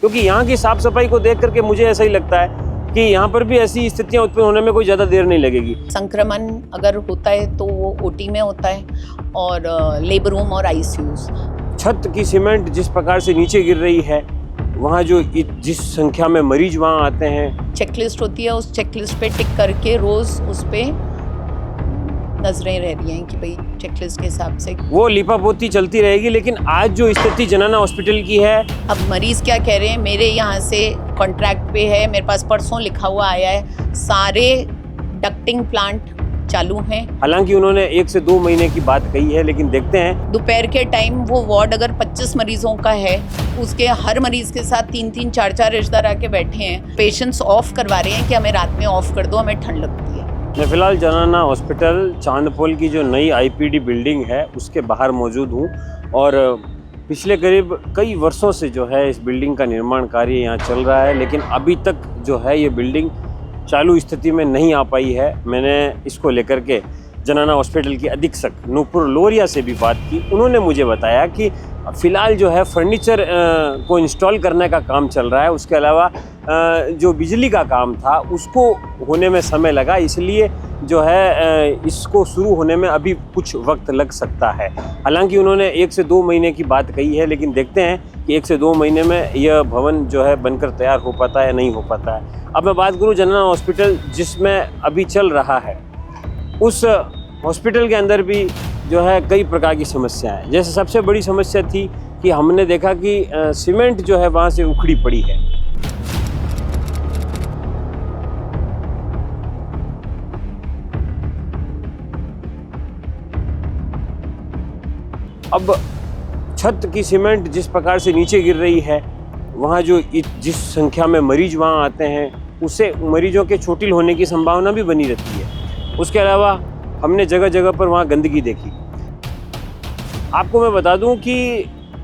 क्योंकि यहाँ की साफ सफाई को देख करके मुझे ऐसा ही लगता है कि यहाँ पर भी ऐसी स्थितियाँ उत्पन्न होने में कोई ज़्यादा देर नहीं लगेगी। संक्रमण अगर होता है तो वो ओटी में होता है और लेबर रूम और आईसीयूज। छत की सीमेंट जिस प्रकार से नीचे गिर रही है, वहाँ जो जिस संख्या में मरीज वहाँ आते हैं, चेकलिस्ट होती है, उस चेकलिस्ट पे टिक करके रोज उस पे नजरें रह रही हैं कि भाई चेकलिस्ट के हिसाब से वो लिपापोती चलती रहेगी। लेकिन आज जो स्थिति जनाना हॉस्पिटल की है, अब मरीज क्या कह रहे हैं, मेरे यहाँ से कॉन्ट्रैक्ट पे है, मेरे पास परसों लिखा हुआ आया है, सारे डक्टिंग प्लांट चालू हैं। हालांकि उन्होंने 1 से 2 महीने की बात कही है, लेकिन देखते हैं। दोपहर के टाइम वो वार्ड अगर 25 मरीजों का है, उसके हर मरीज के साथ 3-3, 4-4 रिश्तेदार आके बैठे हैं। पेशेंट्स ऑफ करवा रहे हैं कि हमें रात में ऑफ कर दो, हमें ठंड लगती है। मैं फिलहाल जनाना हॉस्पिटल चांदपोल की जो नई आईपीडी बिल्डिंग है उसके बाहर मौजूद हूँ और पिछले करीब कई वर्षों से जो है इस बिल्डिंग का निर्माण कार्य यहाँ चल रहा है, लेकिन अभी तक जो है ये बिल्डिंग चालू स्थिति में नहीं आ पाई है। मैंने इसको लेकर के जनाना हॉस्पिटल की अधीक्षक नूपुर लोरिया से भी बात की। उन्होंने मुझे बताया कि फ़िलहाल जो है फर्नीचर को इंस्टॉल करने का काम चल रहा है, उसके अलावा जो बिजली का काम था उसको होने में समय लगा, इसलिए जो है इसको शुरू होने में अभी कुछ वक्त लग सकता है। हालांकि उन्होंने 1 से 2 महीने की बात कही है, लेकिन देखते हैं कि 1 से 2 महीने में यह भवन जो है बनकर तैयार हो पाता है या नहीं हो पाता है। अब मैं बात करूं जनाना हॉस्पिटल जिसमें अभी चल रहा है, उस हॉस्पिटल के अंदर भी जो है कई प्रकार की समस्याएं हैं। जैसे सबसे बड़ी समस्या थी कि हमने देखा कि सीमेंट जो है वहाँ से उखड़ी पड़ी है। अब छत की सीमेंट जिस प्रकार से नीचे गिर रही है, वहाँ जो जिस संख्या में मरीज वहाँ आते हैं, उससे मरीजों के चोटिल होने की संभावना भी बनी रहती है। उसके अलावा हमने जगह जगह पर वहाँ गंदगी देखी। आपको मैं बता दूं कि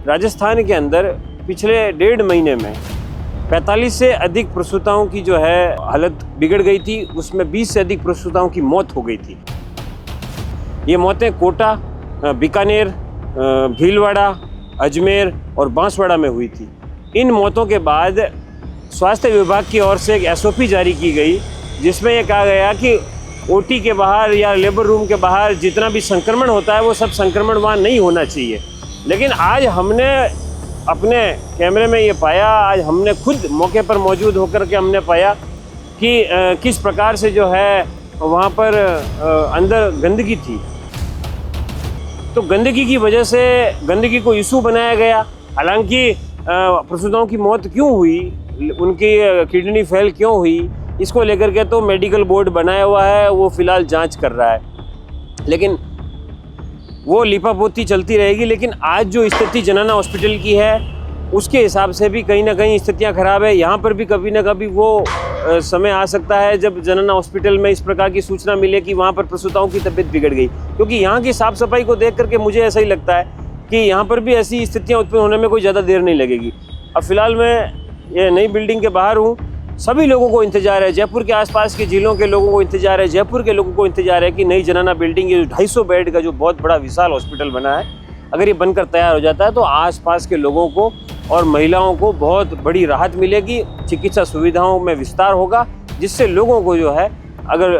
राजस्थान के अंदर पिछले 1.5 महीने में 45 से अधिक प्रसूताओं की जो है हालत बिगड़ गई थी, उसमें 20 से अधिक प्रसूताओं की मौत हो गई थी। ये मौतें कोटा, बीकानेर, भीलवाड़ा, अजमेर और बांसवाड़ा में हुई थी। इन मौतों के बाद स्वास्थ्य विभाग की ओर से एक एसओपी जारी की गई, जिसमें यह कहा गया कि ओटी के बाहर या लेबर रूम के बाहर जितना भी संक्रमण होता है वो सब संक्रमण वहाँ नहीं होना चाहिए। लेकिन आज हमने अपने कैमरे में ये पाया, आज हमने खुद मौके पर मौजूद होकर के हमने पाया कि किस प्रकार से जो है वहाँ पर अंदर गंदगी थी। तो गंदगी की वजह से गंदगी को इशू बनाया गया। हालांकि प्रसूताओं की मौत क्यों हुई, उनकी किडनी फेल क्यों हुई, इसको लेकर के तो मेडिकल बोर्ड बनाया हुआ है, वो फिलहाल जांच कर रहा है, लेकिन वो लिपापोती चलती रहेगी। लेकिन आज जो स्थिति जनाना हॉस्पिटल की है उसके हिसाब से भी कहीं ना कहीं स्थितियां खराब है। यहाँ पर भी कभी ना कभी वो समय आ सकता है जब जनाना हॉस्पिटल में इस प्रकार की सूचना मिले कि वहाँ पर प्रसूताओं की तबीयत बिगड़ गई, क्योंकि यहाँ की साफ सफाई को देख करके मुझे ऐसा ही लगता है कि यहाँ पर भी ऐसी स्थितियाँ उत्पन्न होने में कोई ज़्यादा देर नहीं लगेगी। अब फिलहाल मैं ये नई बिल्डिंग के बाहर हूँ, सभी लोगों को इंतजार है, जयपुर के आसपास के जिलों के लोगों को इंतजार है, जयपुर के लोगों को इंतजार है कि नई जनाना बिल्डिंग, ये 250 बेड का जो बहुत बड़ा विशाल हॉस्पिटल बना है, अगर ये बनकर तैयार हो जाता है तो आसपास के लोगों को और महिलाओं को बहुत बड़ी राहत मिलेगी, चिकित्सा सुविधाओं में विस्तार होगा, जिससे लोगों को जो है अगर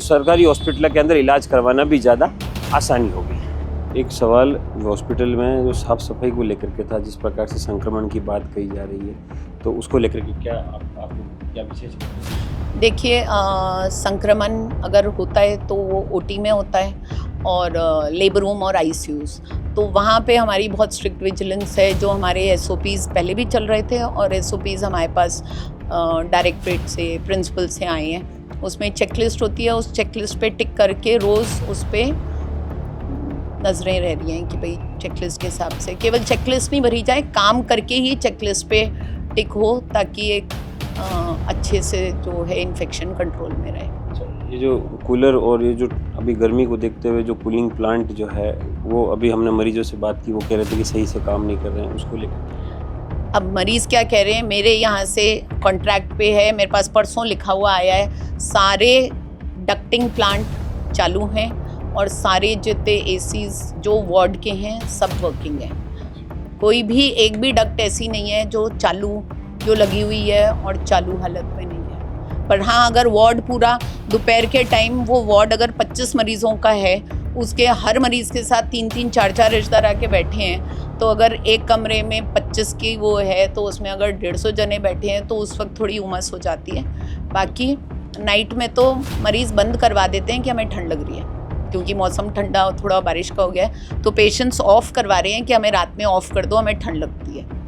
सरकारी हॉस्पिटल के अंदर इलाज करवाना भी ज़्यादा आसानी होगी। एक सवाल हॉस्पिटल में जो साफ सफाई को लेकर के था, जिस प्रकार से संक्रमण की बात कही जा रही है, तो उसको लेकर के क्या आपको क्या विशेष? देखिए, संक्रमण अगर होता है तो वो ओटी में होता है और लेबर रूम और आईसीयूज। तो वहाँ पे हमारी बहुत स्ट्रिक्ट विजिलेंस है। जो हमारे एसओपीज़ पहले भी चल रहे थे और एसओपीज़ हमारे पास डायरेक्टरेट से, प्रिंसिपल से आए हैं, उसमें चेकलिस्ट होती है, उस चेकलिस्ट पे टिक करके रोज़ उस पर नजरें रह रही हैं कि भाई चेकलिस्ट के हिसाब से केवल चेकलिस्ट नहीं भरी जाए, काम करके ही चेकलिस्ट पे टिक हो, ताकि एक अच्छे से जो है इन्फेक्शन कंट्रोल में रहे। ये जो कूलर और ये जो अभी गर्मी को देखते हुए जो कूलिंग प्लांट जो है, वो अभी हमने मरीजों से बात की, वो कह रहे थे कि सही से काम नहीं कर रहे हैं, उसको लेकर अब मरीज़ क्या कह रहे हैं, मेरे यहाँ से कॉन्ट्रैक्ट पे है, मेरे पास परसों लिखा हुआ आया है, सारे डक्टिंग प्लांट चालू हैं और सारे जितने एसीज जो वार्ड के हैं सब वर्किंग हैं। कोई भी एक भी डक्ट ऐसी नहीं है जो चालू जो लगी हुई है और चालू हालत में नहीं है। पर हाँ, अगर वार्ड पूरा दोपहर के टाइम वो वार्ड अगर 25 मरीज़ों का है, उसके हर मरीज़ के साथ 3-3 4-4 रिश्तेदार आके बैठे हैं, तो अगर एक कमरे में 25 की वो है तो उसमें अगर 150 जने बैठे हैं तो उस वक्त थोड़ी उमस हो जाती है। बाकी नाइट में तो मरीज़ बंद करवा देते हैं कि हमें ठंड लग रही है, क्योंकि मौसम ठंडा थोड़ा बारिश का हो गया है, तो पेशेंट्स ऑफ करवा रहे हैं कि हमें रात में ऑफ कर दो, हमें ठंड लगती है।